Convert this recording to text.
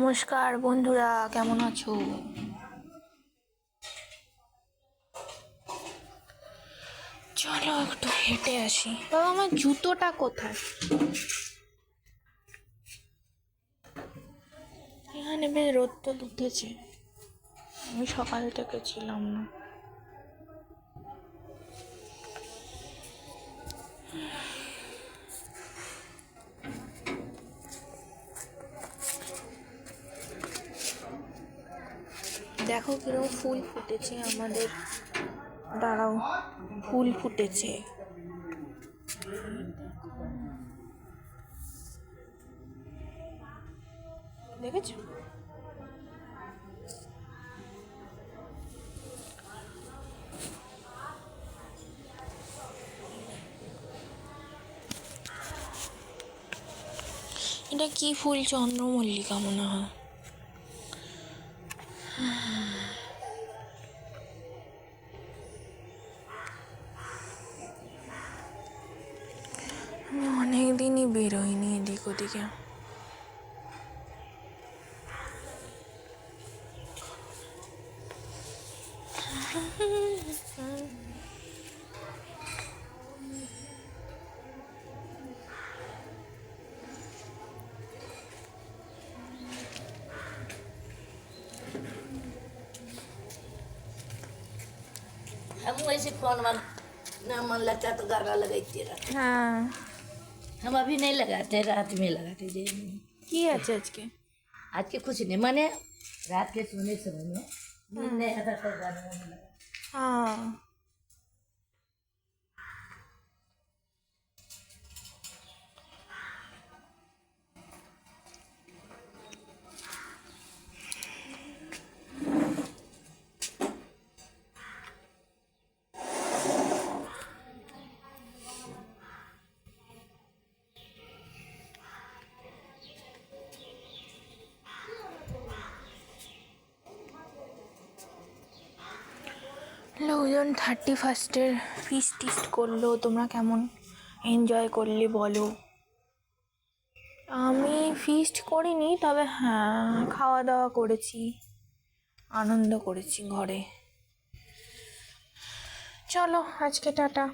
নমস্কার বন্ধুরা, কেমন আছো? চলো একটু হেঁটে আসি। বাবা, আমার জুতোটা কোথায়? এখানে বেশ রোদ তো উঠেছে, আমি সকাল থেকে ছিলাম না। দেখো কিরকম ফুল ফুটেছে আমাদের। দাঁড়াও, ফুল ফুটেছে দেখেছো? এটা কি ফুল? চন্দ্রমল্লিকা মনে হয়। আমি অনেকদিনই বেরোইনি এদিক ওদিকে। हम वैसे फोन वन ना मन लगता तो गाना लगाते रहते। हाँ, हम अभी नहीं लगाते, रात में लगाते जे। কি আছে আজকে? आज के कुछ नहीं माने, रात के सोने समय में नींद नहीं आता तो गाना वाना लगा। हाँ, লোকজন 31st ফিস্ট টিস্ট করলো। তোমরা কেমন এনজয় করলে বলো? আমি ফিস্ট করিনি, তবে হ্যাঁ খাওয়া দাওয়া করেছি, আনন্দ করেছি ঘরে। চলো আজকে টাটা।